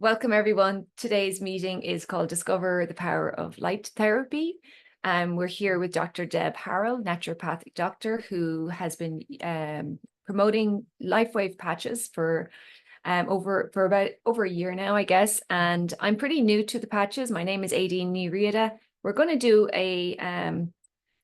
Welcome everyone. Today's meeting is called Discover the Power of Light Therapy. We're here with Dr. Deb Harrell, naturopathic doctor who has been promoting LifeWave patches for about over a year now, I guess. And I'm pretty new to the patches. My name is Aideen Ni Riada. We're going to do a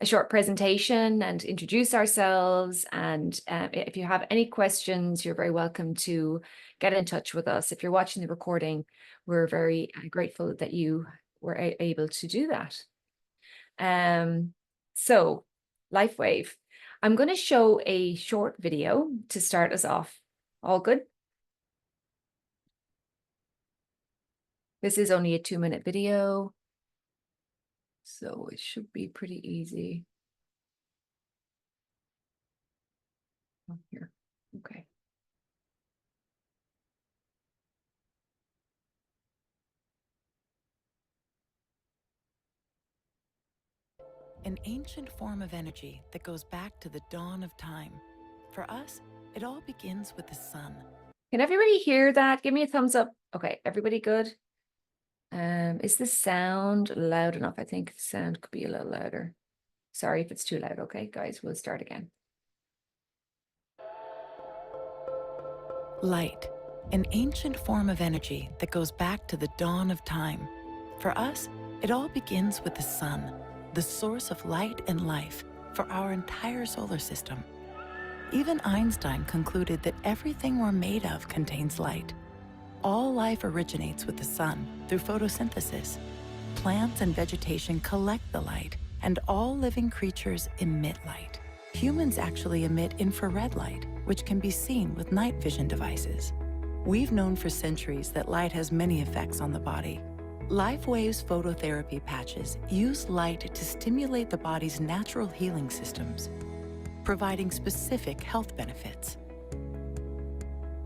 short presentation and introduce ourselves. And if you have any questions, you're very welcome to get in touch with us. If you're watching the recording, we're very grateful that you were able to do that. So LifeWave, I'm going to show a short video to start us off. All good? This is only a 2-minute video, so it should be pretty easy. Oh, here, okay. An ancient form of energy that goes back to the dawn of time. For us, it all begins with the sun. Can everybody hear that? Give me a thumbs up. Okay, everybody good? Is the sound loud enough? I think the sound could be a little louder. Sorry if it's too loud. Okay, guys, we'll start again. Light, an ancient form of energy that goes back to the dawn of time. For us, it all begins with the sun, the source of light and life for our entire solar system. Even Einstein concluded that everything we're made of contains light. All life originates with the sun through photosynthesis. Plants and vegetation collect the light, and all living creatures emit light. Humans actually emit infrared light, which can be seen with night vision devices. We've known for centuries that light has many effects on the body. LifeWave's phototherapy patches use light to stimulate the body's natural healing systems, providing specific health benefits.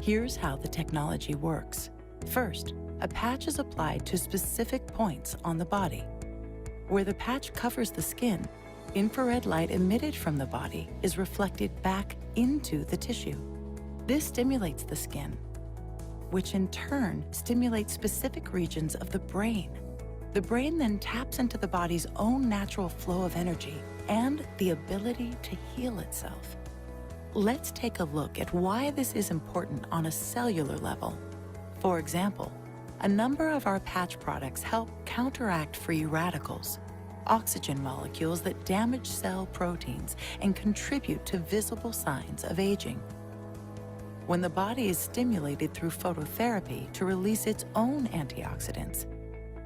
Here's how the technology works. First, a patch is applied to specific points on the body. Where the patch covers the skin, infrared light emitted from the body is reflected back into the tissue. This stimulates the skin, which in turn stimulates specific regions of the brain. The brain then taps into the body's own natural flow of energy and the ability to heal itself. Let's take a look at why this is important on a cellular level. For example, a number of our patch products help counteract free radicals, oxygen molecules that damage cell proteins and contribute to visible signs of aging. When the body is stimulated through phototherapy to release its own antioxidants,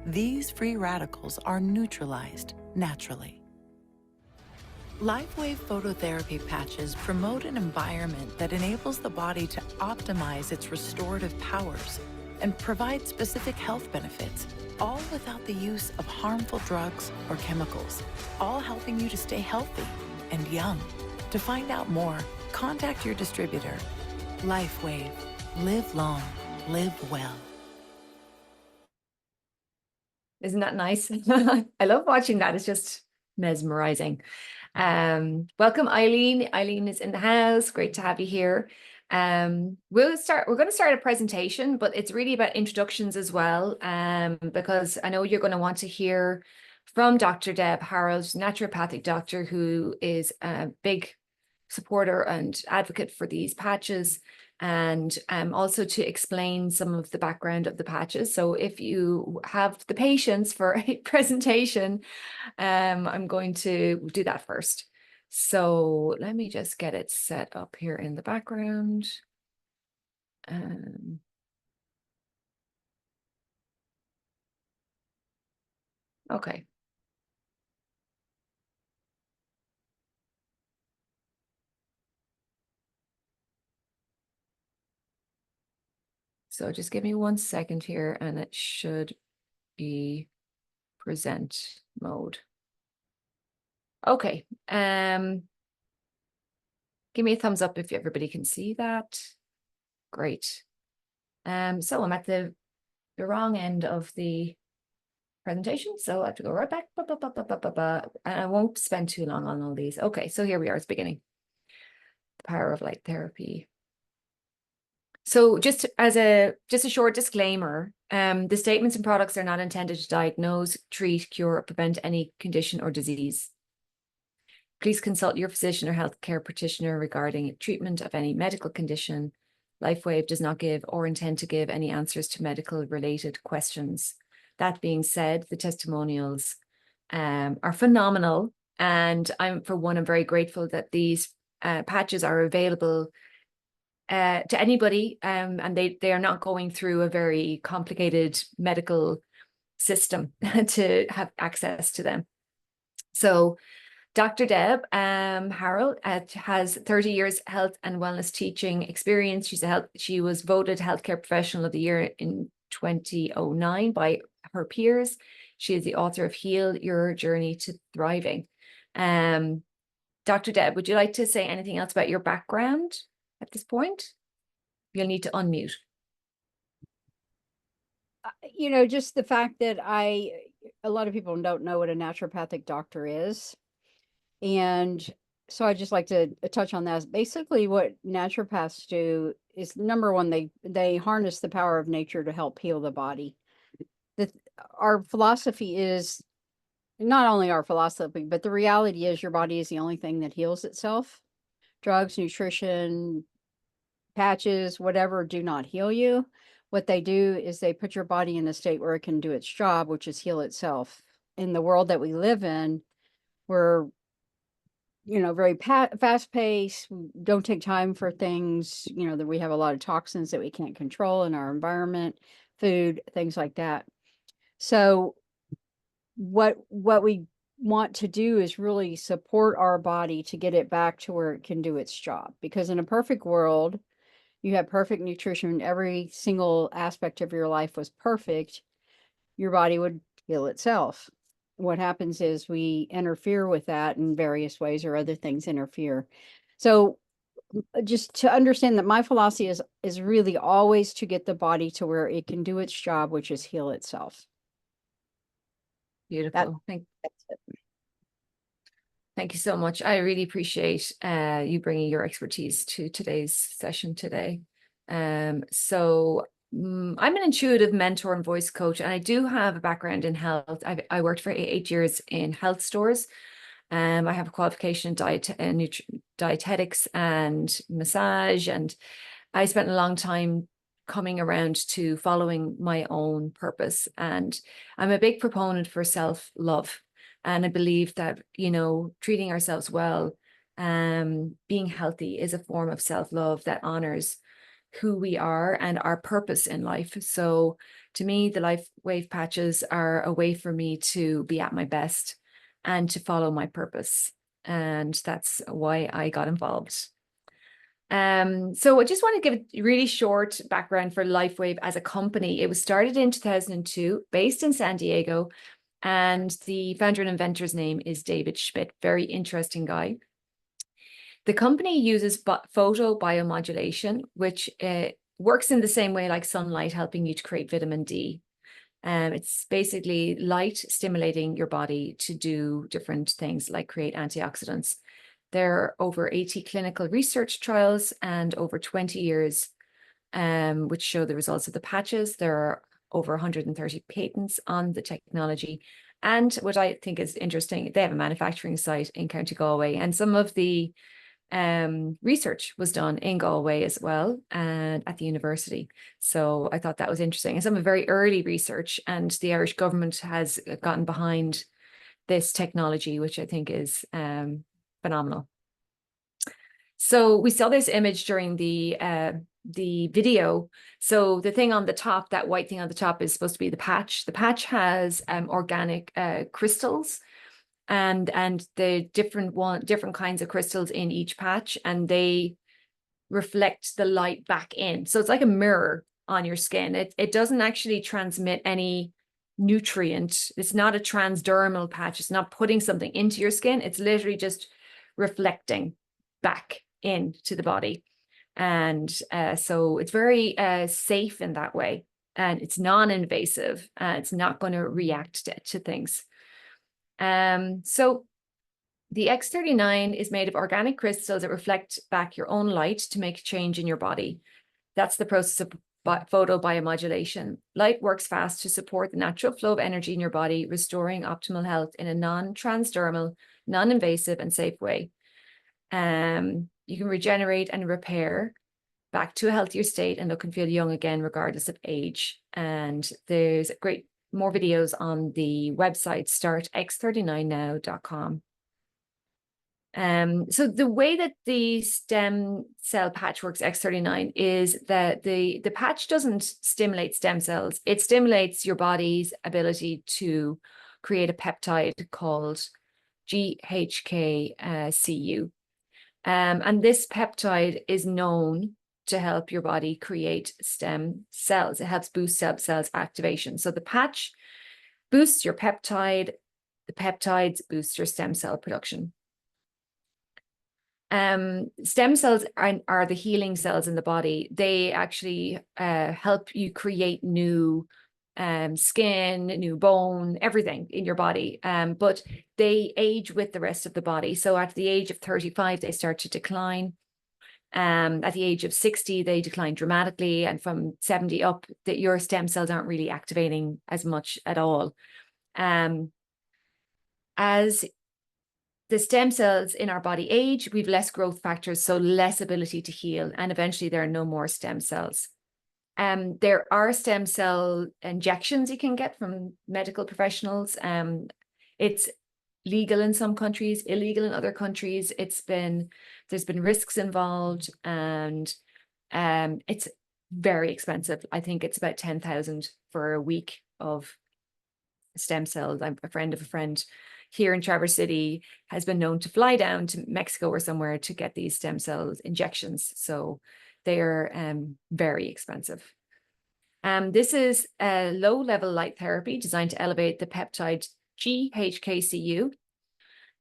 these free radicals are neutralized naturally. LifeWave phototherapy patches promote an environment that enables the body to optimize its restorative powers and provide specific health benefits, all without the use of harmful drugs or chemicals, all helping you to stay healthy and young. To find out more, contact your distributor. LifeWave. Live long, live well. Isn't that nice? I love watching that. It's just mesmerizing. Welcome, Eileen. Eileen is in the house. Great to have you here. We're going to start a presentation, but it's really about introductions as well, because I know you're going to want to hear from Dr. Deb Harrell, naturopathic doctor who is a big supporter and advocate for these patches, and also to explain some of the background of the patches. So if you have the patience for a presentation, I'm going to do that first. So let me just get it set up here in the background. Okay. So just give me 1 second here and it should be present mode. Okay. Give me a thumbs up if everybody can see that. Great. So I'm at the wrong end of the presentation, so I have to go right back. And I won't spend too long on all these. Okay, so here we are, it's beginning. The power of light therapy. So just a short disclaimer, the statements and products are not intended to diagnose, treat, cure, or prevent any condition or disease. Please consult your physician or healthcare practitioner regarding treatment of any medical condition. LifeWave does not give or intend to give any answers to medical related questions. That being said, the testimonials are phenomenal. And I'm very grateful that these patches are available to anybody, and they are not going through a very complicated medical system to have access to them. So Dr. Deb Harrell has 30 years health and wellness teaching experience. She was voted Healthcare Professional of the Year in 2009 by her peers. She is the author of Heal Your Journey to Thriving. Dr. Deb, would you like to say anything else about your background at this point? You'll need to unmute. You know, just the fact that a lot of people don't know what a naturopathic doctor is. And so I just like to touch on that. Basically, what naturopaths do is, number one, they harness the power of nature to help heal the body. Our philosophy is not only our philosophy, but the reality is your body is the only thing that heals itself. Drugs, nutrition, patches, whatever, do not heal you. What they do is they put your body in a state where it can do its job, which is heal itself. In the world that we live in, we're, you know, very fast paced, don't take time for things, you know, that we have a lot of toxins that we can't control in our environment, food, things like that. So what we want to do is really support our body to get it back to where it can do its job. Because in a perfect world, you have perfect nutrition, every single aspect of your life was perfect, your body would heal itself. What happens is we interfere with that in various ways, or other things interfere. So just to understand that my philosophy is really always to get the body to where it can do its job, which is heal itself. Beautiful. Thank you so much. I really appreciate you bringing your expertise to today's session today. I'm an intuitive mentor and voice coach, and I do have a background in health. I worked for 8 years in health stores. I have a qualification in dietetics and massage, and I spent a long time coming around to following my own purpose. And I'm a big proponent for self-love. And I believe that, you know, treating ourselves well, being healthy is a form of self-love that honors who we are and our purpose in life. So to me, the LifeWave patches are a way for me to be at my best and to follow my purpose. And that's why I got involved. So I just want to give a really short background for LifeWave as a company. It was started in 2002, based in San Diego, and the founder and inventor's name is David Schmidt. Very interesting guy. The company uses photobiomodulation, which works in the same way like sunlight, helping you to create vitamin D. It's basically light stimulating your body to do different things like create antioxidants. There are over 80 clinical research trials and over 20 years, which show the results of the patches. There are over 130 patents on the technology. And what I think is interesting, they have a manufacturing site in County Galway, and some of the research was done in Galway as well, and at the university. So I thought that was interesting, and some very early research, and the Irish government has gotten behind this technology, which I think is phenomenal. So we saw this image during the video. So the thing on the top, that white thing on the top, is supposed to be the patch. The patch has organic crystals, and the different kinds of crystals in each patch, and they reflect the light back in. So it's like a mirror on your skin. It doesn't actually transmit any nutrient. It's not a transdermal patch. It's not putting something into your skin. It's literally just reflecting back into the body. And so it's very safe in that way, and it's non-invasive. It's not going to react to things. So the X39 is made of organic crystals that reflect back your own light to make a change in your body. That's the process of photobiomodulation. Light works fast to support the natural flow of energy in your body, restoring optimal health in a non-transdermal, non-invasive, and safe way. You can regenerate and repair back to a healthier state and look and feel young again, regardless of age. And there's more videos on the website, startx39now.com. So the way that the stem cell patch works, X39, is that the patch doesn't stimulate stem cells. It stimulates your body's ability to create a peptide called GHK-Cu. And this peptide is known to help your body create stem cells. It helps boost stem cells activation. So the patch boosts your peptide. The peptides boost your stem cell production. Stem cells are the healing cells in the body. They actually help you create new skin, new bone, everything in your body. But they age with the rest of the body. So at the age of 35, they start to decline. At the age of 60, they decline dramatically. And from 70 up, that your stem cells aren't really activating as much at all. As the stem cells in our body age, we've less growth factors, so less ability to heal. And eventually there are no more stem cells. There are stem cell injections you can get from medical professionals. It's legal in some countries, illegal in other countries. There's been risks involved, and it's very expensive. I think it's about 10,000 for a week of stem cells. I'm a friend of a friend here in Traverse City has been known to fly down to Mexico or somewhere to get these stem cell injections. So they are very expensive. This is a low-level light therapy designed to elevate the peptide GHK-Cu.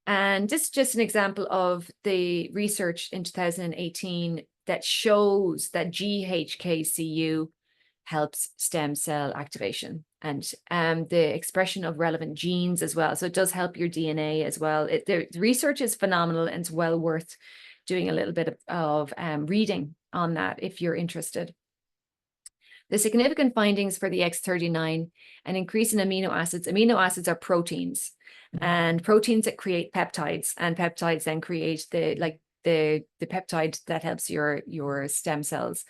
And this is just an example of the research in 2018 that shows that GHK-Cu helps stem cell activation and the expression of relevant genes as well. So it does help your DNA as well. The research is phenomenal, and it's well worth doing a little bit of reading on that if you're interested. The significant findings for the X39, an increase in amino acids. Amino acids are proteins, and proteins that create peptides, and peptides then create the peptide that helps your stem cells.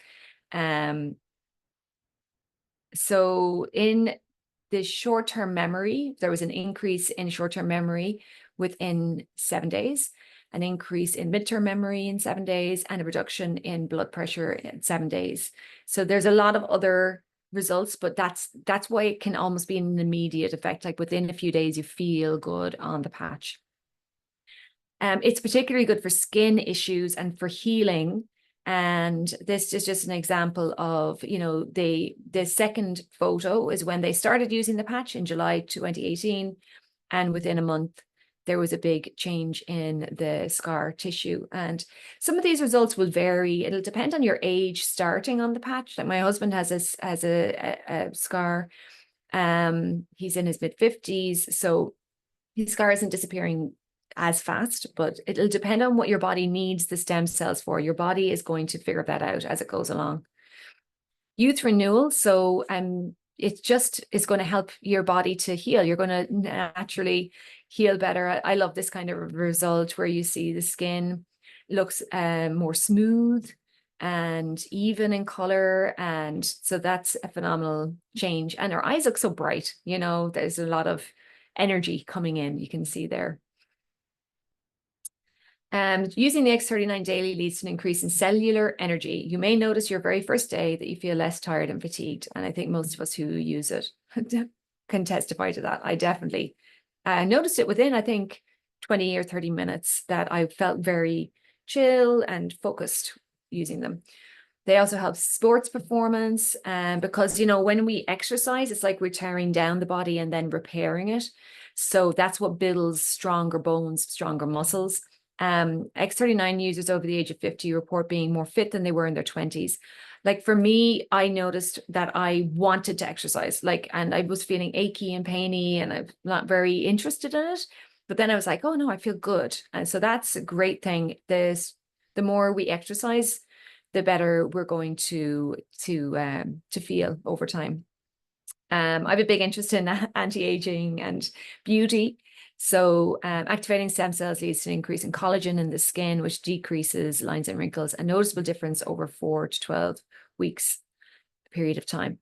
So in the short-term memory, there was an increase in short-term memory within 7 days, an increase in midterm memory in 7 days, and a reduction in blood pressure in 7 days. So there's a lot of other results, but that's why it can almost be an immediate effect. Like within a few days, you feel good on the patch. It's particularly good for skin issues and for healing. And this is just an example of, the second photo is when they started using the patch in July 2018. And within a month, there was a big change in the scar tissue. And some of these results will vary. It'll depend on your age starting on the patch. Like my husband has a scar. He's in his mid-50s. So his scar isn't disappearing as fast, but it'll depend on what your body needs the stem cells for. Your body is going to figure that out as it goes along. Youth renewal. So it just is going to help your body to heal. You're going to naturally heal better. I love this kind of result where you see the skin looks more smooth and even in color. And so that's a phenomenal change. And our eyes look so bright. There's a lot of energy coming in, you can see there. Using the X39 daily leads to an increase in cellular energy. You may notice your very first day that you feel less tired and fatigued. And I think most of us who use it can testify to that. I definitely noticed it within, I think, 20 or 30 minutes that I felt very chill and focused using them. They also help sports performance because, when we exercise, it's like we're tearing down the body and then repairing it. So that's what builds stronger bones, stronger muscles. X39 users over the age of 50 report being more fit than they were in their 20s. Like for me, I noticed that I wanted to exercise, and I was feeling achy and painy and I'm not very interested in it. But then I was like, oh no, I feel good. And so that's a great thing. The more we exercise, the better we're going to feel over time. I have a big interest in anti-aging and beauty. So activating stem cells leads to an increase in collagen in the skin, which decreases lines and wrinkles, a noticeable difference over 4 to 12 weeks period of time.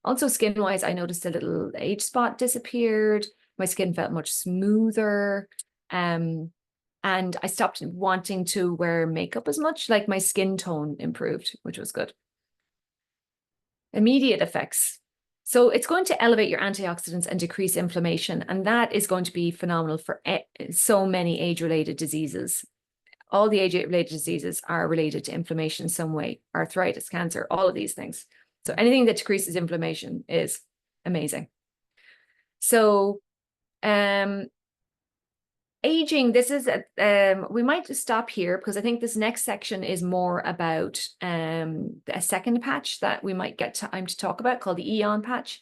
Also skin-wise, I noticed a little age spot disappeared. My skin felt much smoother. And I stopped wanting to wear makeup as much. Like my skin tone improved, which was good. Immediate effects. So it's going to elevate your antioxidants and decrease inflammation. And that is going to be phenomenal for so many age-related diseases. All the age-related diseases are related to inflammation in some way, arthritis, cancer, all of these things. So anything that decreases inflammation is amazing. So aging, this is, we might just stop here because I think this next section is more about a second patch that we might get time to talk about called the Aeon Patch.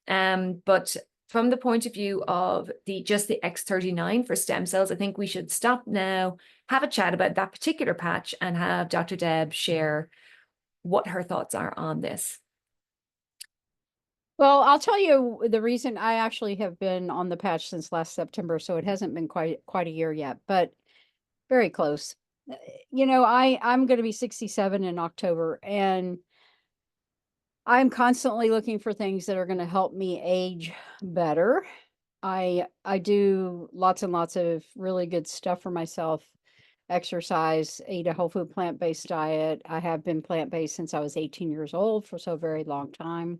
But from the point of view of just the X39 for stem cells, I think we should stop now, have a chat about that particular patch and have Dr. Deb share what her thoughts are on this. Well, I'll tell you the reason. I actually have been on the patch since last September, so it hasn't been quite a year yet, but very close. You know, I'm going to be 67 in October, and I'm constantly looking for things that are going to help me age better. I do lots and lots of really good stuff for myself. Exercise, eat a whole food plant-based diet. I have been plant-based since I was 18 years old, for so a very long time.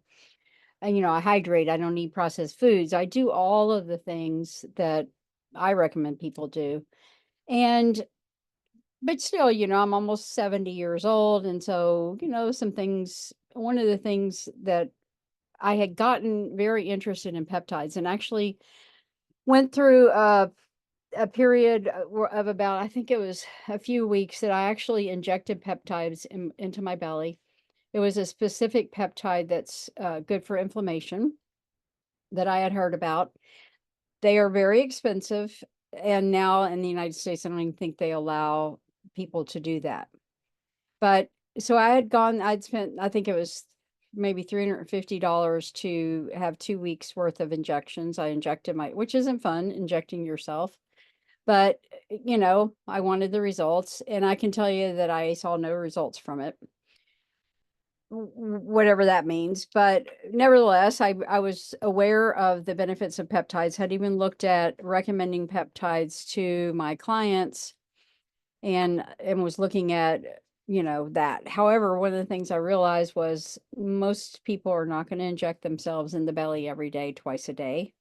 And, you know, I hydrate. I don't eat processed foods. I do all of the things that I recommend people do. But still, you know, I'm almost 70 years old. And so, you know, one of the things that I had gotten very interested in peptides, and actually went through a period of about, I think it was a few weeks, that I actually injected peptides into my belly. It was a specific peptide that's good for inflammation that I had heard about. They are very expensive. And now in the United States, I don't even think they allow people to do that. But so I'd spent, I think it was maybe $350 to have 2 weeks worth of injections. I injected which isn't fun, injecting yourself. But, you know, I wanted the results, and I can tell you that I saw no results from it, whatever that means. But nevertheless, I was aware of the benefits of peptides, had even looked at recommending peptides to my clients, and was looking at, you know, that. However, one of the things I realized was most people are not going to inject themselves in the belly every day, twice a day.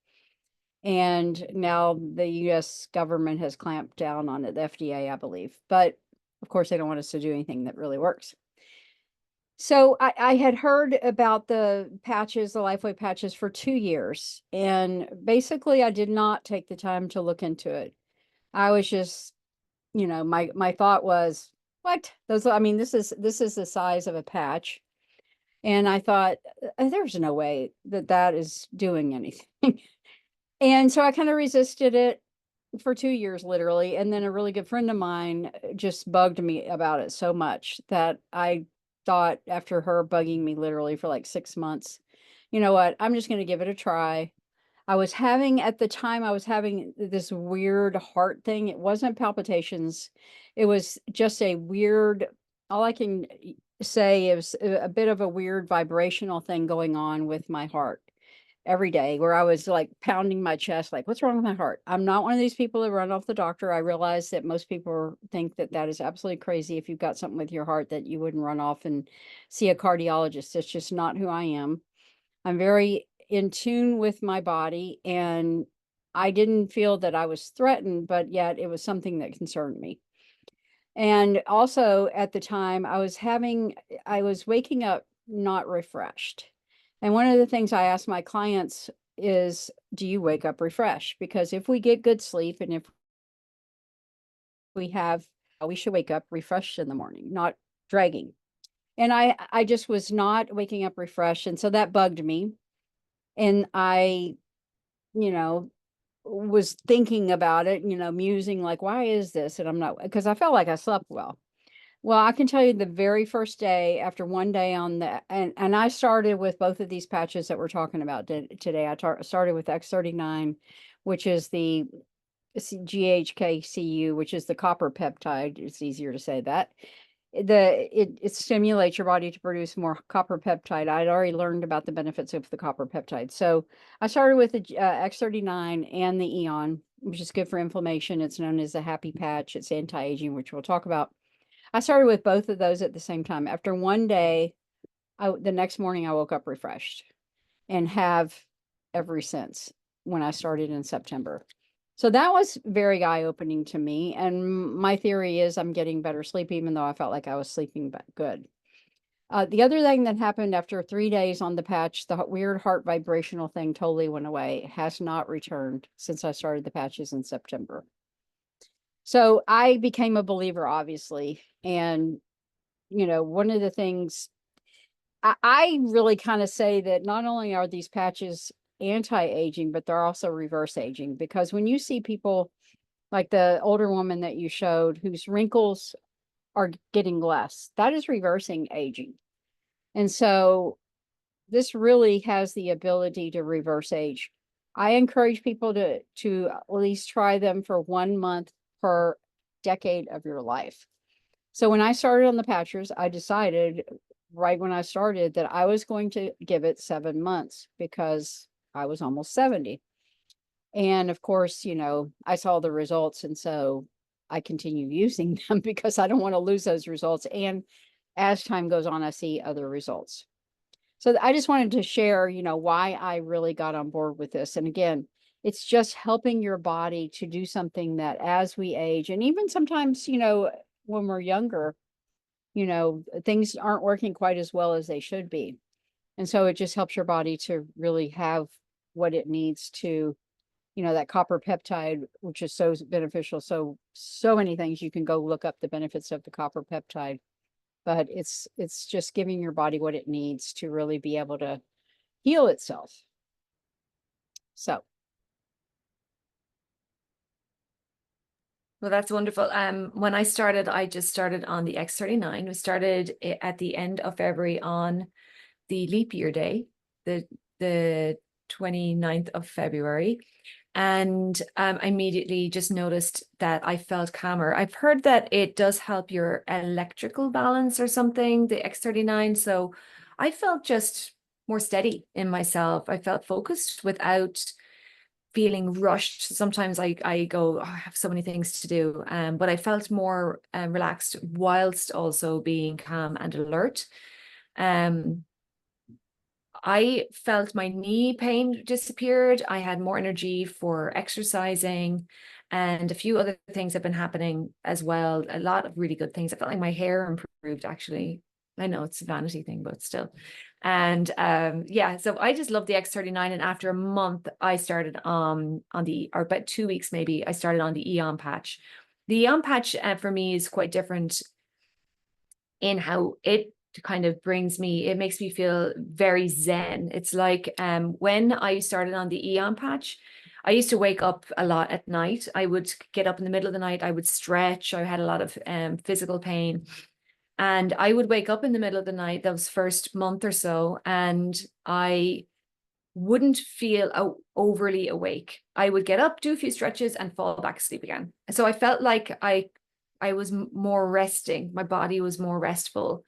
And now the US government has clamped down on it, the FDA, I believe. But of course, they don't want us to do anything that really works. So I had heard about the patches, the LifeWave patches, for 2 years. And basically, I did not take the time to look into it. I was just, you know, my thought was, what? I mean, this is the size of a patch. And I thought, there's no way that is doing anything. And so I kind of resisted it for 2 years, literally. And then a really good friend of mine just bugged me about it so much that I thought, after her bugging me literally for like 6 months, you know what, I'm just going to give it a try. At the time, I was having this weird heart thing. It wasn't palpitations. It was just a weird, all I can say is a bit of a weird vibrational thing going on with my heart every day, where I was like pounding my chest, like, what's wrong with my heart? I'm not one of these people that run off the doctor. I realize that most people think that that is absolutely crazy. If you've got something with your heart, that you wouldn't run off and see a cardiologist. It's just not who I am. I'm very in tune with my body, and I didn't feel that I was threatened, but yet it was something that concerned me. And also at the time, I was waking up not refreshed. And one of the things I ask my clients is, do you wake up refreshed? Because if we get good sleep, and if we should wake up refreshed in the morning, not dragging. And I just was not waking up refreshed. And so that bugged me. And I, you know, was thinking about it, you know, musing, like, why is this? And I'm not, because I felt like I slept well. Well, I can tell you the very first day, after one day on the, and I started with both of these patches that we're talking about today. I started with X39, which is the GHKCU, which is the copper peptide. It's easier to say that. It stimulates your body to produce more copper peptide. I'd already learned about the benefits of the copper peptide. So I started with the X39 and the Aeon, which is good for inflammation. It's known as the happy patch. It's anti-aging, which we'll talk about. I started with both of those at the same time. After one day, the next morning I woke up refreshed, and have ever since, when I started in September. So that was very eye-opening to me. And my theory is I'm getting better sleep, even though I felt like I was sleeping good. The other thing that happened after 3 days on the patch, the weird heart vibrational thing totally went away. It has not returned since I started the patches in September. So I became a believer, obviously. And, one of the things I really kind of say that not only are these patches anti-aging, but they're also reverse aging, because when you see people like the older woman that you showed whose wrinkles are getting less, that is reversing aging. And so this really has the ability to reverse age. I encourage people to at least try them for 1 month per decade of your life. So when I started on the patches, I decided right when I started that I was going to give it 7 months, because I was almost 70. And of course, I saw the results. And so I continue using them because I don't want to lose those results. And as time goes on, I see other results. So I just wanted to share, why I really got on board with this. And again, it's just helping your body to do something that as we age, and even sometimes, when we're younger, things aren't working quite as well as they should be. And so it just helps your body to really have what it needs to, that copper peptide, which is so beneficial. So many things. You can go look up the benefits of the copper peptide, but it's just giving your body what it needs to really be able to heal itself. So. Well, that's wonderful. When I started, I just started on the X39. We started at the end of February on the leap year day, the 29th of February. And I immediately just noticed that I felt calmer. I've heard that it does help your electrical balance or something, the X39. So I felt just more steady in myself. I felt focused without feeling rushed. Sometimes I go, oh, I have so many things to do, but I felt more relaxed whilst also being calm and alert. I felt my knee pain disappeared. I had more energy for exercising, and a few other things have been happening as well. A lot of really good things. I felt like my hair improved, actually. I know it's a vanity thing, but still. And yeah, so I just love the X39. And after a month, I started or about 2 weeks maybe, I started on the Aeon Patch. The Aeon Patch for me is quite different in how it kind of it makes me feel very zen. It's like when I started on the Aeon Patch, I used to wake up a lot at night. I would get up in the middle of the night, I would stretch. I had a lot of physical pain. And I would wake up in the middle of the night, those first month or so, and I wouldn't feel overly awake. I would get up, do a few stretches, and fall back asleep again. So I felt like I was more resting. My body was more restful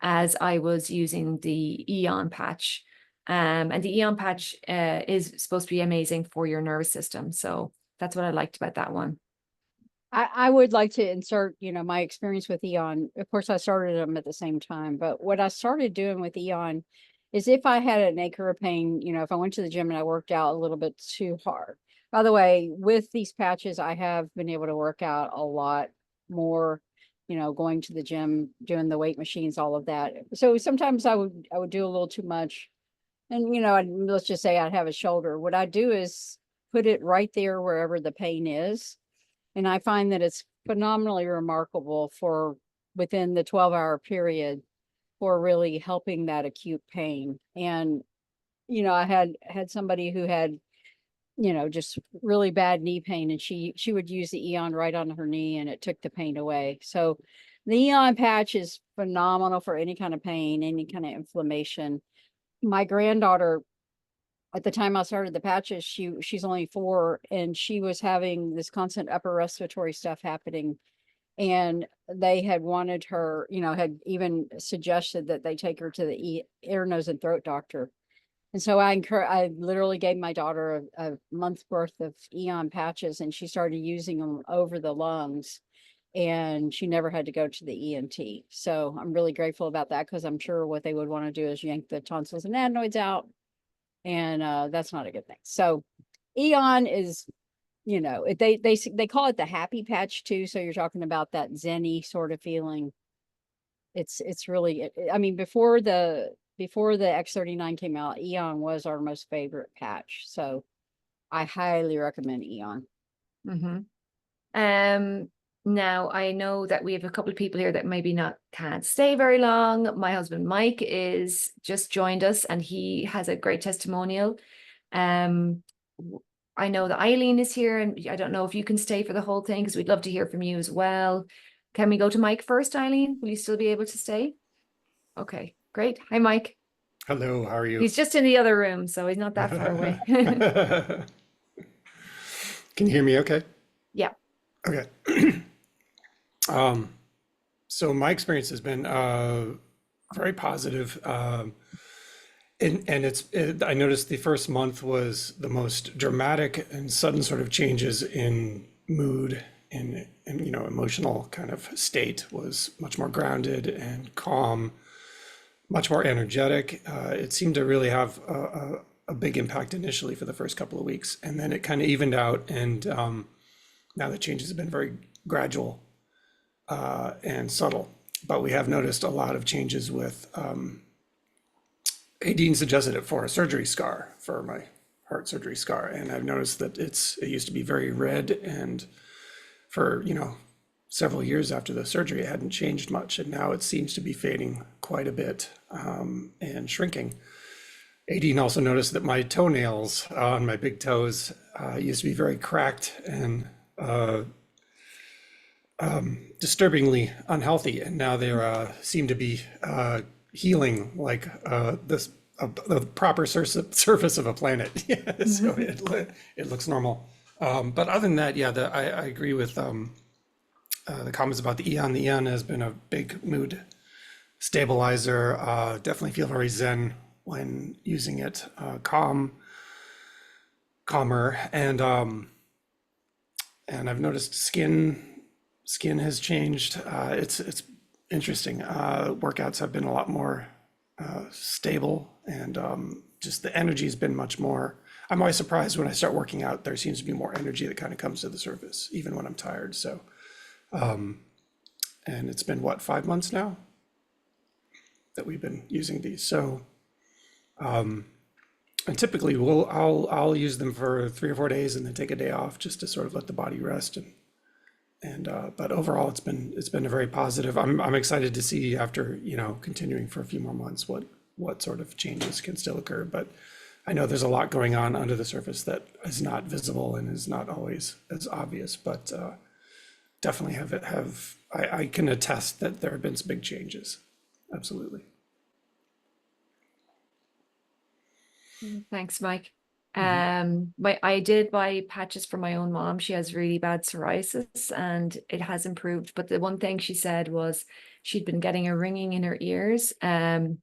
as I was using the Aeon Patch. And the Aeon Patch is supposed to be amazing for your nervous system. So that's what I liked about that one. I would like to insert, my experience with Aeon. Of course, I started them at the same time, but what I started doing with Aeon is if I had an acre of pain, if I went to the gym and I worked out a little bit too hard. By the way, with these patches, I have been able to work out a lot more, going to the gym, doing the weight machines, all of that. So sometimes I would do a little too much. And, let's just say I'd have a shoulder. What I do is put it right there wherever the pain is. And I find that it's phenomenally remarkable for within the 12-hour period for really helping that acute pain. And, I had somebody who had, just really bad knee pain, and she would use the Aeon right on her knee, and it took the pain away. So The Aeon patch is phenomenal for any kind of pain, any kind of inflammation. My granddaughter, at the time I started the patches, she's only 4, and she was having this constant upper respiratory stuff happening. And they had wanted her, had even suggested that they take her to the ear, nose, and throat doctor. And so I literally gave my daughter a month's worth of Aeon patches, and she started using them over the lungs, and she never had to go to the ENT. So I'm really grateful about that, because I'm sure what they would want to do is yank the tonsils and adenoids out, and that's not a good thing. So Aeon is, they call it the happy patch too. So you're talking about that zen-y sort of feeling. It's really, I mean, before the X39 came out, Aeon was our most favorite patch. So I highly recommend Aeon. Now I know that we have a couple of people here that maybe can't stay very long. My husband Mike is just joined us, and he has a great testimonial. I know that Aideen is here, and I don't know if you can stay for the whole thing, because we'd love to hear from you as well. Can we go to Mike first, Aideen? Will you still be able to stay? Okay, great. Hi, Mike. Hello, how are you? He's just in the other room, so he's not that far away. Can you hear me okay? Yeah. Okay. So my experience has been very positive. And I noticed the first month was the most dramatic and sudden sort of changes in mood and emotional kind of state was much more grounded and calm, much more energetic. It seemed to really have a big impact initially for the first couple of weeks, and then it kind of evened out. And now the changes have been very gradual and subtle. But we have noticed a lot of changes with Aideen suggested it for a surgery scar, for my heart surgery scar, and I've noticed that it used to be very red, and for several years after the surgery it hadn't changed much, and now it seems to be fading quite a bit and shrinking. Aideen also noticed that my toenails on my big toes used to be very cracked and disturbingly unhealthy, and now they seem to be healing like the proper surface of a planet. Yeah, so it looks normal. But other than that, yeah, I agree with the comments about the Aeon. The Aeon has been a big mood stabilizer. Definitely feel very zen when using it. Calmer, and I've noticed skin has changed. It's interesting. Workouts have been a lot more stable, and just the energy has been much more. I'm always surprised when I start working out, there seems to be more energy that kind of comes to the surface, even when I'm tired. So, and it's been 5 months now that we've been using these. So, and typically I'll use them for 3 or 4 days and then take a day off just to sort of let the body rest. But overall, it's been a very positive. I'm excited to see, after continuing for a few more months, what sort of changes can still occur. But I know there's a lot going on under the surface that is not visible and is not always as obvious. But definitely I can attest that there have been some big changes. Absolutely. Thanks, Mike. I did buy patches for my own mom. She has really bad psoriasis, and it has improved. But the one thing she said was she'd been getting a ringing in her ears, and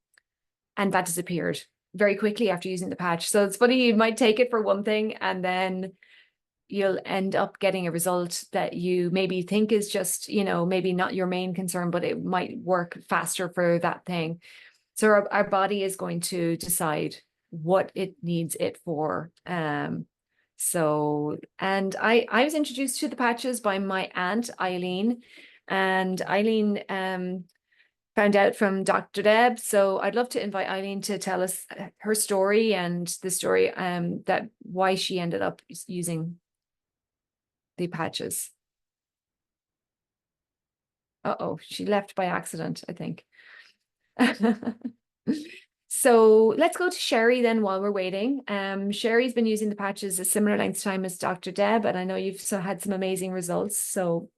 that disappeared very quickly after using the patch. So it's funny, you might take it for one thing, and then you'll end up getting a result that you maybe think is just, maybe not your main concern, but it might work faster for that thing. So our body is going to decide what it needs it for. So, and I was introduced to the patches by my aunt Aideen, and Aideen found out from Dr. Deb. So I'd love to invite Aideen to tell us her story, and the story that why she ended up using the patches. She left by accident, I think. So let's go to Sherry then while we're waiting. Sherry's been using the patches a similar length of time as Dr. Deb, and I know you've had some amazing results. So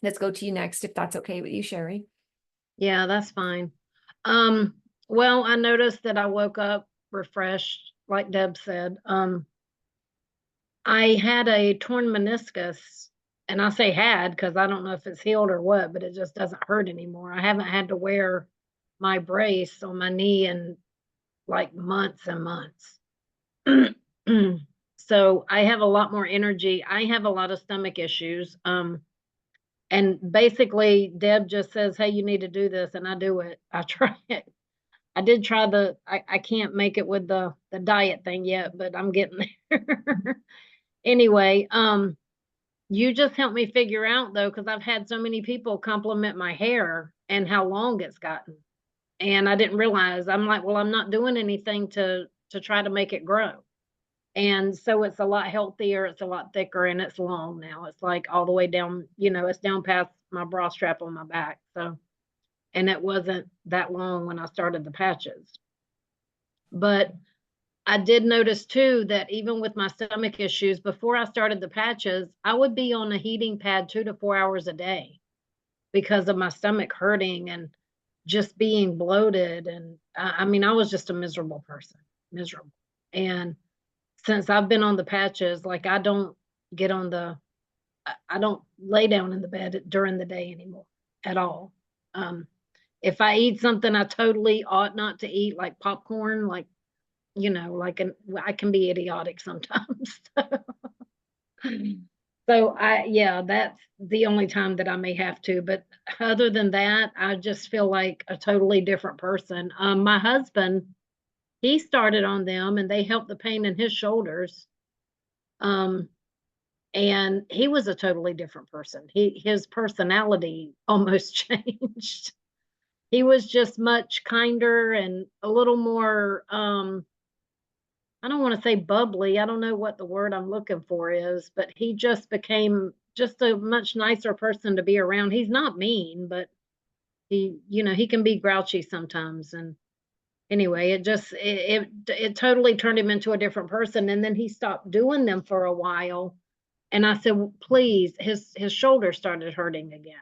let's go to you next, if that's okay with you, Sherry. Yeah, that's fine. Well, I noticed that I woke up refreshed, like Deb said. I had a torn meniscus, and I say had because I don't know if it's healed or what, but it just doesn't hurt anymore. I haven't had to wear my brace on my knee in like months and months. So I have a lot more energy. I have a lot of stomach issues. And basically Deb just says, hey, you need to do this, and I do it. I try it. I did try I can't make it with the diet thing yet, but I'm getting there. Anyway, you just helped me figure out though, because I've had so many people compliment my hair and how long it's gotten. And I didn't realize. I'm like, well, I'm not doing anything to try to make it grow. And so it's a lot healthier, it's a lot thicker, and it's long now. It's like all the way down, it's down past my bra strap on my back. So, and it wasn't that long when I started the patches. But I did notice too that even with my stomach issues, before I started the patches, I would be on a heating pad 2 to 4 hours a day because of my stomach hurting and just being bloated. And I mean, I was just a miserable person, miserable. And since I've been on the patches, like I don't lay down in the bed during the day anymore at all. If I eat something I totally ought not to eat, like popcorn, like, I can be idiotic sometimes. So that's the only time that I may have to, but other than that, I just feel like a totally different person. My husband, he started on them and they helped the pain in his shoulders. And he was a totally different person. His personality almost changed. He was just much kinder and a little more, I don't want to say bubbly. I don't know what the word I'm looking for is, but he just became just a much nicer person to be around. He's not mean, but he can be grouchy sometimes. And anyway, it totally turned him into a different person. And then he stopped doing them for a while. And I said, well, please, his shoulder started hurting again.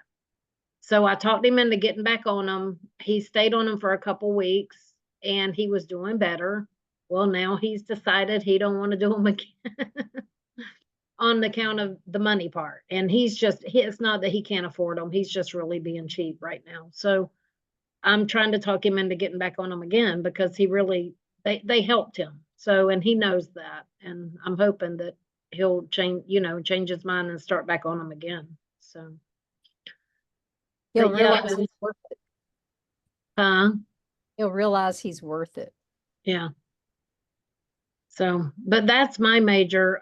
So I talked him into getting back on them. He stayed on them for a couple weeks and he was doing better. Well, now he's decided he don't want to do them again on the count of the money part. And it's not that he can't afford them. He's just really being cheap right now. So I'm trying to talk him into getting back on them again because they helped him. So, and he knows that. And I'm hoping that he'll change his mind and start back on them again. So. He'll But realize he's worth it. He'll realize he's worth it. Yeah. So, but that's my major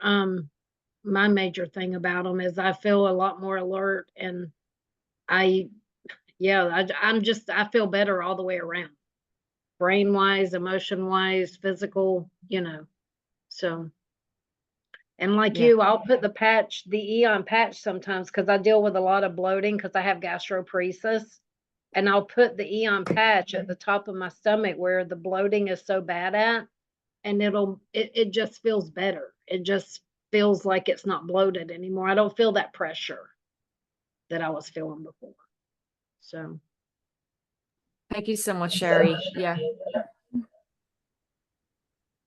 thing about them is I feel a lot more alert and I feel better all the way around. Brain wise, emotion wise, physical, so. And like you, I'll put the Aeon patch sometimes because I deal with a lot of bloating because I have gastroparesis. And I'll put the Aeon patch at the top of my stomach where the bloating is so bad at. And it just feels better. It just feels like it's not bloated anymore. I don't feel that pressure that I was feeling before. So. Thank you so much, Sherry. Yeah.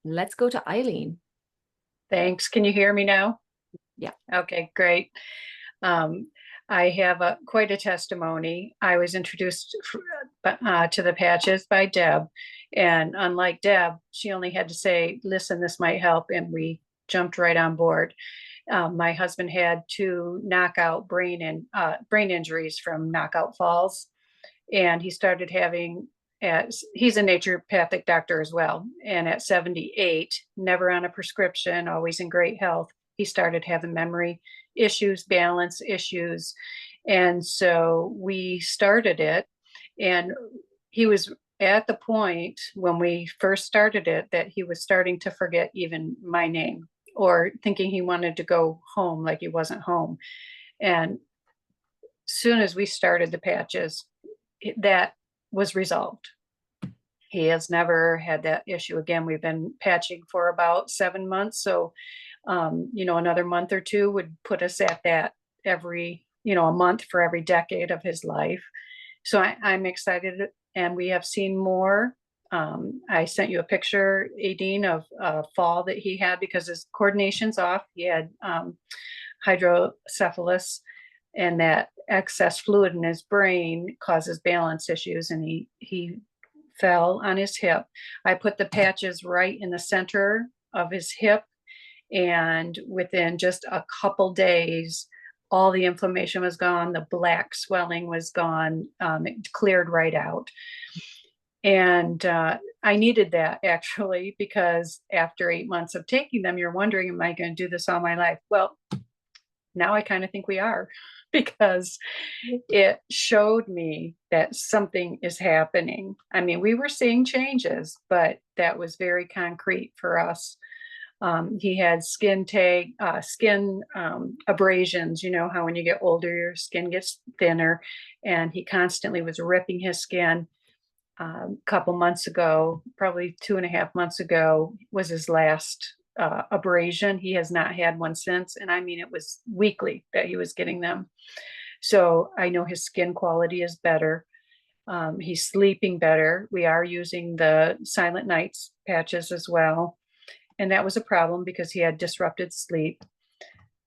Let's go to Aideen. Thanks. Can you hear me now? Yeah. Okay, great. I have quite a testimony. I was introduced to the patches by Deb, and unlike Deb, she only had to say, listen, this might help, and we jumped right on board. My husband had 2 knockout brain injuries from knockout falls, and he started having, he's a naturopathic doctor as well, and at 78, never on a prescription, always in great health, he started having memory issues, balance issues. And so we started it, and he was at the point when we first started it that he was starting to forget even my name or thinking he wanted to go home like he wasn't home. And soon as we started the patches, that was resolved. He has never had that issue again. We've been patching for about 7 months. So, another month or 2 would put us at that every a month for every decade of his life. So I'm excited, and we have seen more. I sent you a picture, Aideen, of a fall that he had because his coordination's off. He had hydrocephalus, and that excess fluid in his brain causes balance issues, and he fell on his hip. I put the patches right in the center of his hip, and within just a couple days, all the inflammation was gone, the black swelling was gone, it cleared right out. And I needed that, actually, because after 8 months of taking them, you're wondering, am I going to do this all my life? Well, now I kind of think we are, because it showed me that something is happening. I mean, we were seeing changes, but that was very concrete for us. He had skin abrasions. You know how when you get older, your skin gets thinner, and he constantly was ripping his skin. A couple months ago, probably 2.5 months ago, was his last abrasion. He has not had one since. And I mean, it was weekly that he was getting them. So I know his skin quality is better. He's sleeping better. We are using the Silent Nights patches as well. And that was a problem because he had disrupted sleep.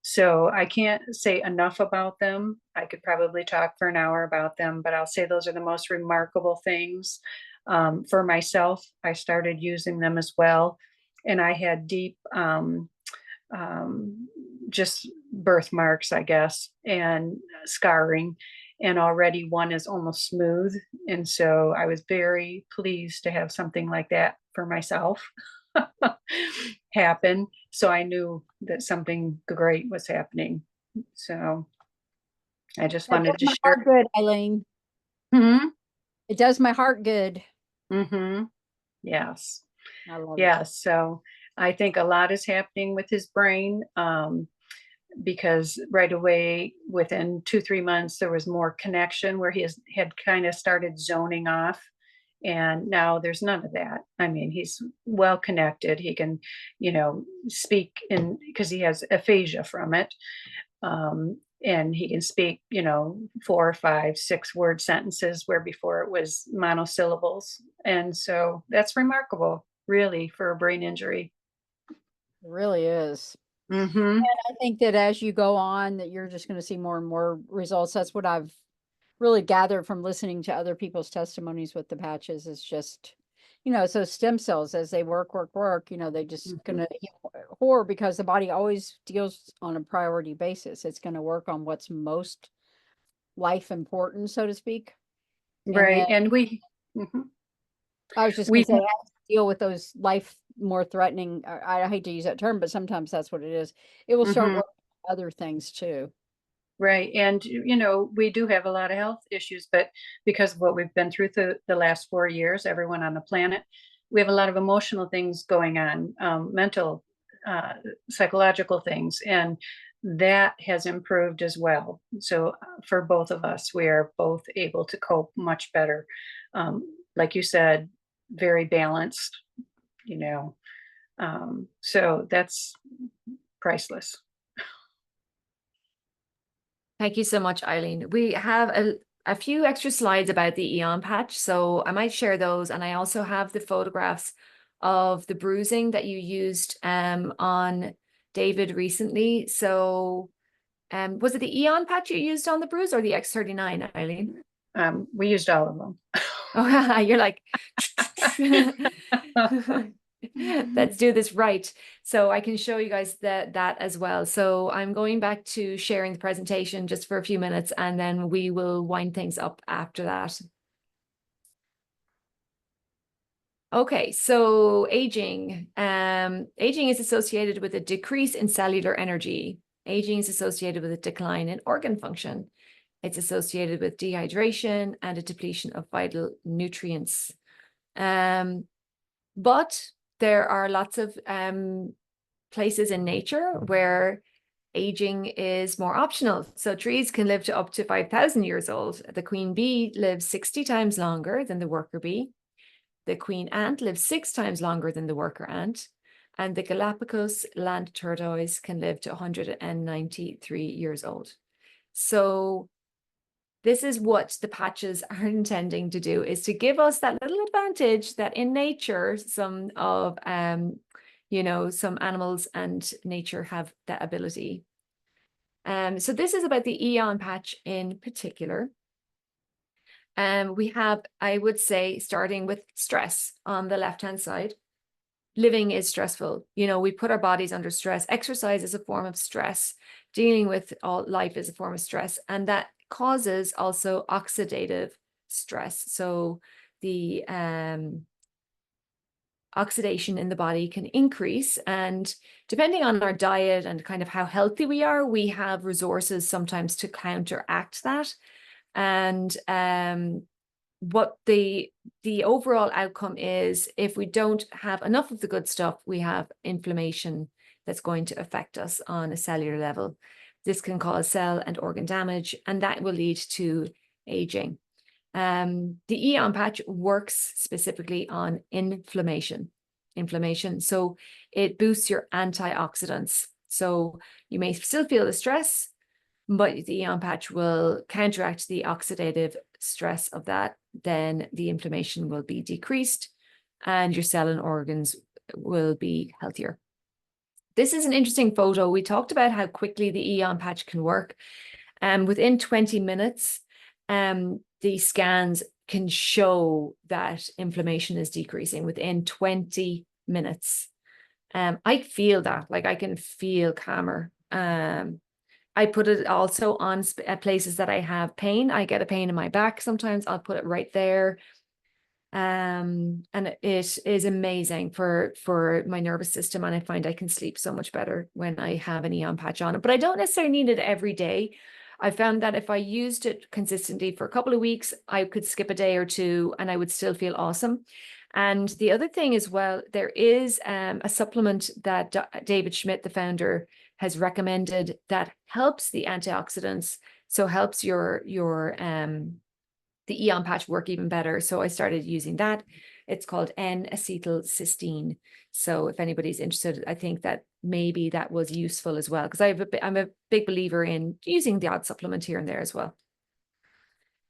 So I can't say enough about them. I could probably talk for an hour about them, but I'll say those are the most remarkable things. For myself, I started using them as well. And I had deep, just birthmarks, I guess, and scarring. And already one is almost smooth. And so I was very pleased to have something like that for myself happen. So I knew that something great was happening. So I just That wanted does to my share. heart good, Eileen. Hmm. It does my heart good. Mm-hmm. Yes. I love it. Yeah. So I think a lot is happening with his brain. Because right away, within 2-3 months, there was more connection where he had kind of started zoning off. And now there's none of that. I mean, he's well connected. He can, speak because he has aphasia from it. And he can speak, 4, 5, 6 word sentences where before it was monosyllables. And so that's remarkable, really, for a brain injury. It really is. Mm-hmm. I think that as you go on, that you're just going to see more and more results. That's what I've really gathered from listening to other people's testimonies with the patches, is just, so stem cells, as they work, they just going to heal because the body always deals on a priority basis. It's going to work on what's most life important, so to speak. Right. And And we, mhm. I was just going to say, I have to deal with those life more threatening. I hate to use that term, but sometimes that's what it is. It will start working on other things too. Right. And, we do have a lot of health issues, but because of what we've been through the last 4 years, everyone on the planet, we have a lot of emotional things going on, mental, psychological things, and that has improved as well. So for both of us, we are both able to cope much better. Like you said, very balanced, so that's priceless. Thank you so much, Eileen. We have a few extra slides about the Aeon patch, so I might share those. And I also have the photographs of the bruising that you used on David recently. So was it the Aeon patch you used on the bruise or the X39, Eileen? We used all of them. Oh, you're like, let's do this right. So I can show you guys that as well. So I'm going back to sharing the presentation just for a few minutes, and then we will wind things up after that. Okay, so aging. Aging is associated with a decrease in cellular energy. Aging is associated with a decline in organ function. It's associated with dehydration and a depletion of vital nutrients. But there are lots of places in nature where aging is more optional. So trees can live to up to 5,000 years old. The queen bee lives 60 times longer than the worker bee. The queen ant lives 6 times longer than the worker ant. And the Galapagos land tortoise can live to 193 years old. So this is what the patches are intending to do, is to give us that little advantage that in nature, some of, some animals and nature have that ability. So this is about the Aeon patch in particular. We have, I would say, starting with stress on the left-hand side. Living is stressful. We put our bodies under stress. Exercise is a form of stress. Dealing with all life is a form of stress. And that causes also oxidative stress. So the oxidation in the body can increase. And depending on our diet and kind of how healthy we are, we have resources sometimes to counteract that. And what the overall outcome is, if we don't have enough of the good stuff, we have inflammation that's going to affect us on a cellular level. This can cause cell and organ damage, and that will lead to aging. The Aeon patch works specifically on inflammation. So it boosts your antioxidants. So you may still feel the stress, but the Aeon patch will counteract the oxidative stress of that. Then the inflammation will be decreased and your cell and organs will be healthier. This is an interesting photo. We talked about how quickly the Aeon patch can work. Within 20 minutes, the scans can show that inflammation is decreasing within 20 minutes. I feel that, like I can feel calmer. I put it also on places that I have pain. I get a pain in my back sometimes. I'll put it right there. And it is amazing for my nervous system. And I find I can sleep so much better when I have an Aeon patch on it. But I don't necessarily need it every day. I found that if I used it consistently for a couple of weeks, I could skip a day or two and I would still feel awesome. And the other thing as well, there is a supplement that David Schmidt, the founder, has recommended that helps the antioxidants. So helps the Aeon patch work even better. So I started using that. It's called N-acetylcysteine. So if anybody's interested, I think that maybe that was useful as well, because I'm a big believer in using the odd supplement here and there as well.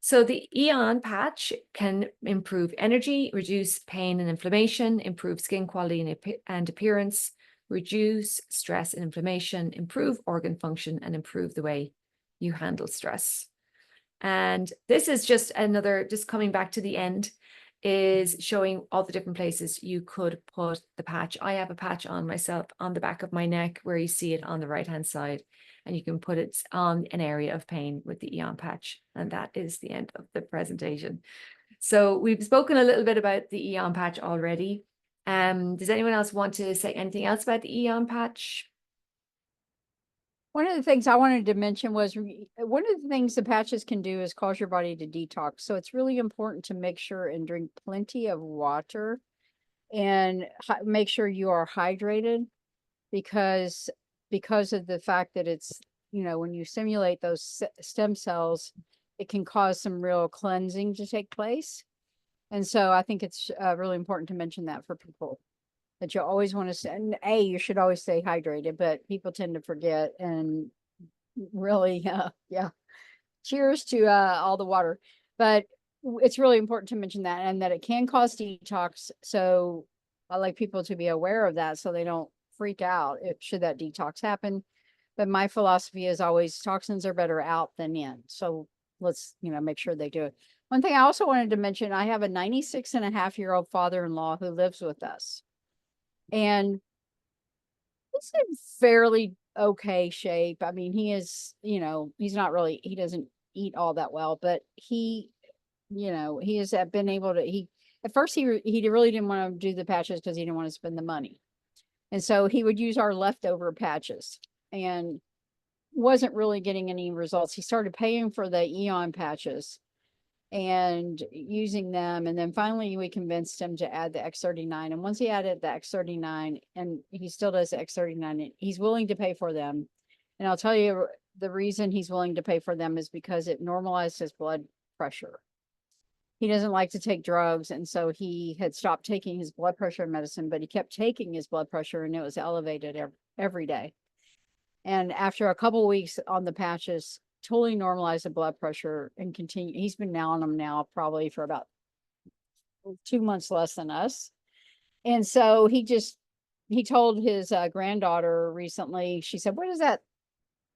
So the Aeon patch can improve energy, reduce pain and inflammation, improve skin quality and appearance, reduce stress and inflammation, improve organ function, and improve the way you handle stress. And this is just coming back to the end, is showing all the different places you could put the patch. I have a patch on myself on the back of my neck where you see it on the right-hand side, and you can put it on an area of pain with the Aeon patch. And that is the end of the presentation. So we've spoken a little bit about the Aeon patch already. Does anyone else want to say anything else about the Aeon patch? One of the things I wanted to mention was one of the things the patches can do is cause your body to detox. So it's really important to make sure and drink plenty of water and make sure you are hydrated, because of the fact that it's, when you stimulate those stem cells, it can cause some real cleansing to take place. And so I think it's really important to mention that for people, that you always want to stay, and you should always stay hydrated, but people tend to forget. And really, cheers to all the water. But it's really important to mention that, and that it can cause detox. So I like people to be aware of that so they don't freak out should that detox happen. But my philosophy is always toxins are better out than in. So let's, make sure they do it. One thing I also wanted to mention, I have a 96-and-a-half-year-old father-in-law who lives with us. And he's in fairly okay shape. I mean, he is, he's not really, he doesn't eat all that well, but he has been able to, at first he really didn't want to do the patches because he didn't want to spend the money. And so he would use our leftover patches and wasn't really getting any results. He started paying for the Aeon patches and using them. And then finally we convinced him to add the X39. And once he added the X39, and he still does the X39, he's willing to pay for them. And I'll tell you, the reason he's willing to pay for them is because it normalized his blood pressure. He doesn't like to take drugs. And so he had stopped taking his blood pressure medicine, but he kept taking his blood pressure and it was elevated every day. And after a couple of weeks on the patches, totally normalized the blood pressure and continue. He's been now on them now probably for about 2 months less than us. And so he told his granddaughter recently, she said, "What is that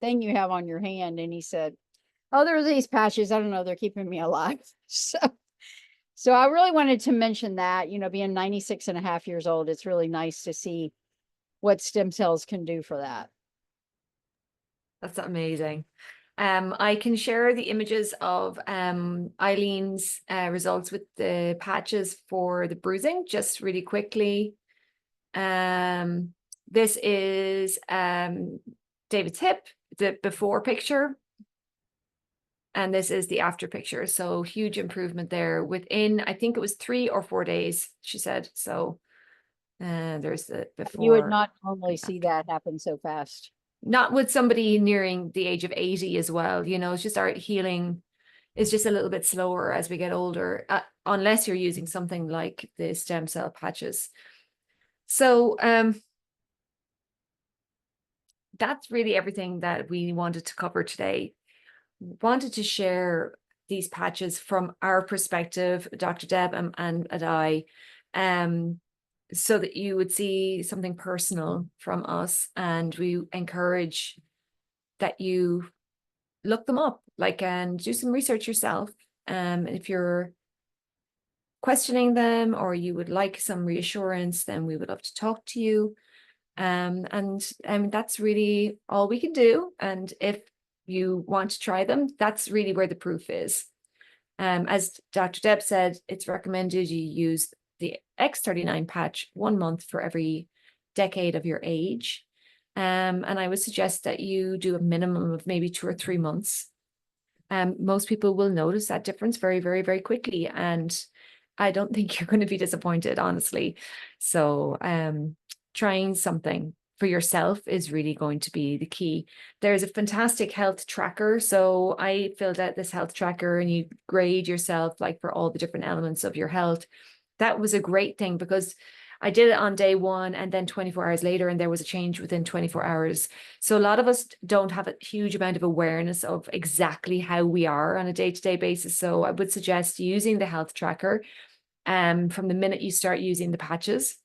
thing you have on your hand?" And he said, "Oh, there are these patches. I don't know. They're keeping me alive." So I really wanted to mention that, being 96 and a half years old, it's really nice to see what stem cells can do for that. That's amazing. I can share the images of Eileen's results with the patches for the bruising just really quickly. This is David's hip, the before picture. And this is the after picture. So huge improvement there within, I think it was 3 or 4 days, she said. So there's the before. You would not normally see that happen so fast. Not with somebody nearing the age of 80 as well. It's just our healing is just a little bit slower as we get older, unless you're using something like the stem cell patches. So that's really everything that we wanted to cover today. Wanted to share these patches from our perspective, Dr. Deb and I, so that you would see something personal from us, and we encourage that you look them up, and do some research yourself. If you're questioning them or you would like some reassurance, then we would love to talk to you. And that's really all we can do. And if you want to try them, that's really where the proof is. As Dr. Deb said, it's recommended you use the X39 patch 1 month for every decade of your age. And I would suggest that you do a minimum of maybe 2 or 3 months. Most people will notice that difference very, very, very quickly. And I don't think you're going to be disappointed, honestly. So trying something for yourself is really going to be the key. There's a fantastic health tracker. So I filled out this health tracker, and you grade yourself for all the different elements of your health. That was a great thing because I did it on day 1 and then 24 hours later, and there was a change within 24 hours. So a lot of us don't have a huge amount of awareness of exactly how we are on a day-to-day basis. So I would suggest using the health tracker from the minute you start using the patches.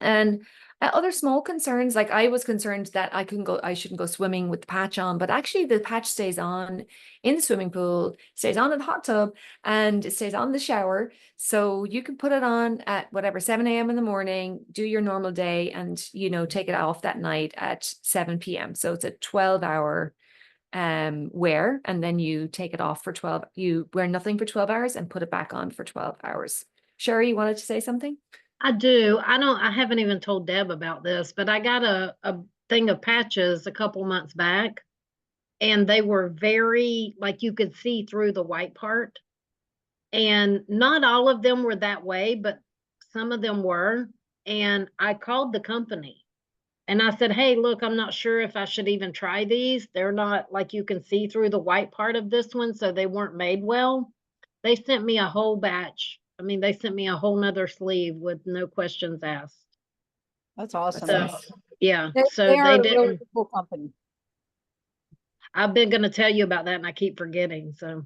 And other small concerns, I was concerned that I shouldn't go swimming with the patch on, but actually the patch stays on in the swimming pool, stays on in the hot tub, and it stays on the shower. So you can put it on at whatever, 7 a.m. in the morning, do your normal day, and, take it off that night at 7 p.m. So it's a 12-hour wear, and then you take it off for 12. You wear nothing for 12 hours and put it back on for 12 hours. Sherry, you wanted to say something? I do. I haven't even told Deb about this, but I got a thing of patches a couple months back, and they were very, you could see through the white part. And not all of them were that way, but some of them were. And I called the company and I said, "Hey, look, I'm not sure if I should even try these. They're not you can see through the white part of this one, so they weren't made well." They sent me a whole batch. They sent me a whole nother sleeve with no questions asked. That's awesome. So, yeah. They are they a didn't. really cool company. I've been going to tell you about that, and I keep forgetting. So,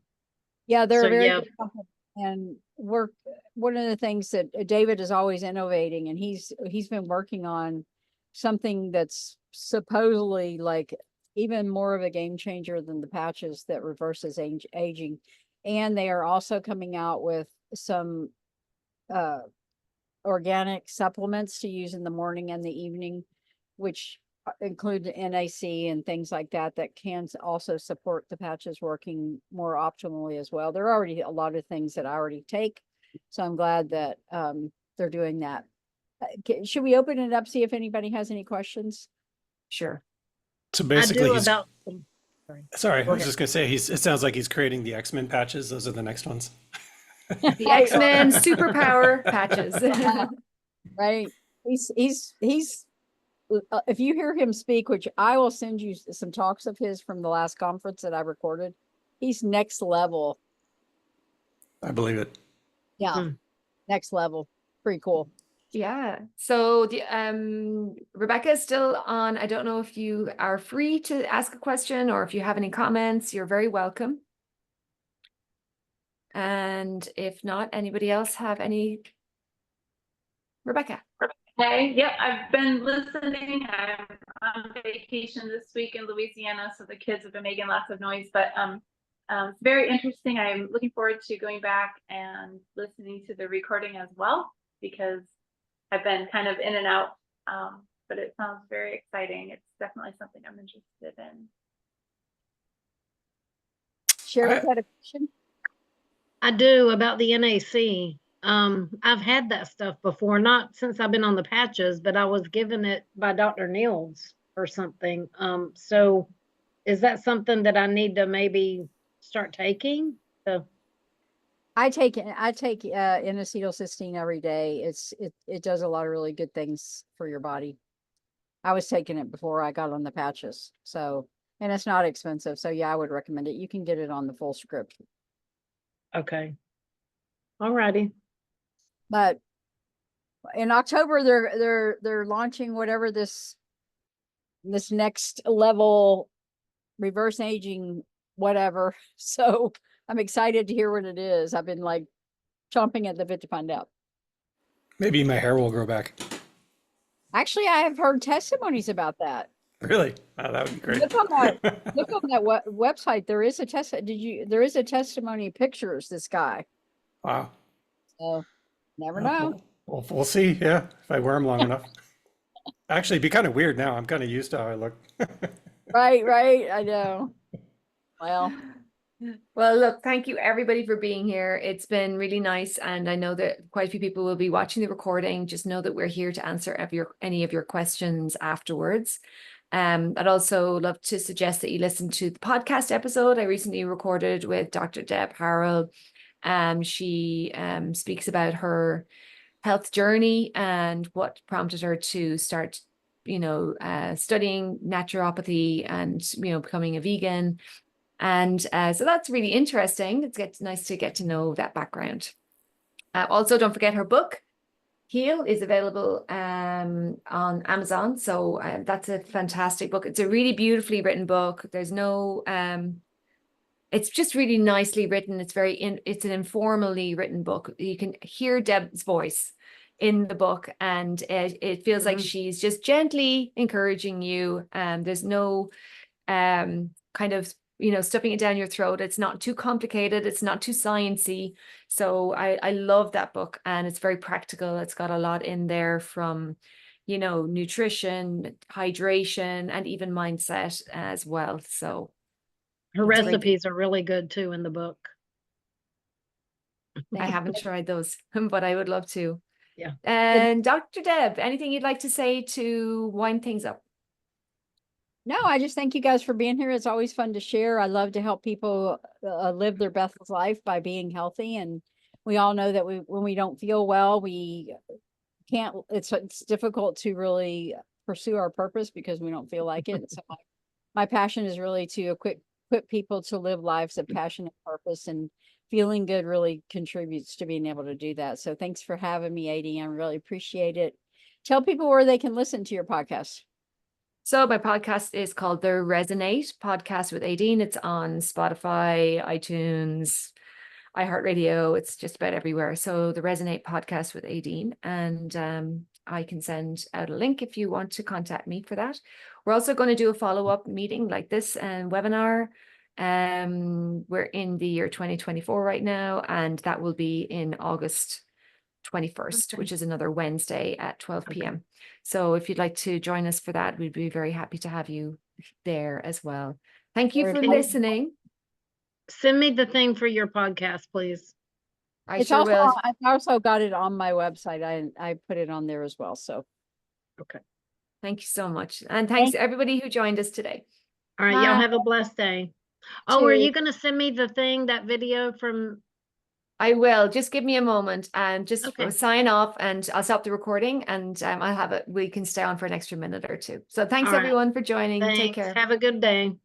yeah, they're a very yeah. good company. And one of the things that David is always innovating, and he's been working on something that's supposedly even more of a game changer than the patches that reverses aging. And they are also coming out with some organic supplements to use in the morning and the evening, which include the NAC and things like that can also support the patches working more optimally as well. There are already a lot of things that I already take, so I'm glad that they're doing that. Should we open it up, see if anybody has any questions? Sure. So basically, Sorry. I was just gonna say it sounds like he's creating the X-Men patches. Those are the next ones. The X-Men superpower patches. Right. He's if you hear him speak, which I will send you some talks of his from the last conference that I recorded, he's next level. I believe it. Yeah. Next level. Pretty cool. Yeah. So the Rebecca is still on. I don't know if you are free to ask a question or if you have any comments, you're very welcome. And if not, anybody else have any? Rebecca. Hey, yep, I've been listening. I'm on vacation this week in Louisiana, so the kids have been making lots of noise, but it's very interesting. I'm looking forward to going back and listening to the recording as well, because I've been kind of in and out, but it sounds very exciting. It's definitely something I'm interested in. Sherry had a question. I do, about the NAC. I've had that stuff before, not since I've been on the patches, but I was given it by Dr. Niels or something. So is that something that I need to maybe start taking? So I take N-acetylcysteine every day. It does a lot of really good things for your body. I was taking it before I got on the patches. So, and it's not expensive. So yeah, I would recommend it. You can get it on the full script. okay. All righty. But in October, they're launching whatever this next level reverse aging whatever. So I'm excited to hear what it is. I've been like chomping at the bit to find out. Maybe my hair will grow back. Actually, I have heard testimonies about that. Really? Oh, that would be great. Look on that website. There is a there is a testimony pictures this guy. Wow. So never know. We'll see. Yeah, if I wear them long enough. Actually, it'd be kind of weird now. I'm kind of used to how I look. Right. I know. Well, look, thank you everybody for being here. It's been really nice. And I know that quite a few people will be watching the recording. Just know that we're here to answer any of your questions afterwards. I'd also love to suggest that you listen to the podcast episode I recently recorded with Dr. Deb Harrell. She speaks about her health journey and what prompted her to start, studying naturopathy and, becoming a vegan. And so that's really interesting. It's nice to get to know that background. Also, don't forget her book, Heal, is available on Amazon. So that's a fantastic book. It's a really beautifully written book. There's no, it's just really nicely written. It's it's an informally written book. You can hear Deb's voice in the book, and it feels like she's just gently encouraging you. There's no kind of stuffing it down your throat. It's not too complicated. It's not too sciencey. So I love that book, and it's very practical. It's got a lot in there from, nutrition, hydration, and even mindset as well. So her recipes are really good too in the book. I haven't tried those, but I would love to. Yeah. And Dr. Deb, anything you'd like to say to wind things up? No, I just thank you guys for being here. It's always fun to share. I love to help people live their best life by being healthy. And we all know that when we don't feel well, we can't, it's difficult to really pursue our purpose because we don't feel like it. So my passion is really to equip people to live lives of passion and purpose, and feeling good really contributes to being able to do that. So thanks for having me, Aideen. I really appreciate it. Tell people where they can listen to your podcast. So my podcast is called The Resonate Podcast with Aideen. It's on Spotify, iTunes, iHeartRadio. It's just about everywhere. So The Resonate Podcast with Aideen. And I can send out a link if you want to contact me for that. We're also going to do a follow-up meeting like this and webinar. We're in the year 2024 right now, and that will be in August 21st, which is another Wednesday at 12 p.m. So if you'd like to join us for that, we'd be very happy to have you there as well. Thank you for listening. Send me the thing for your podcast, please. I also got it on my website. I put it on there as well. So okay. Thank you so much. And thanks to everybody who joined us today. All right, y'all have a blessed day. Oh, are you going to send me the thing, that video from? I will. Just give me a moment and just sign off, and I'll stop the recording, and I'll have it. We can stay on for an extra minute or two. So thanks everyone for joining. Thanks. Take care. Have a good day.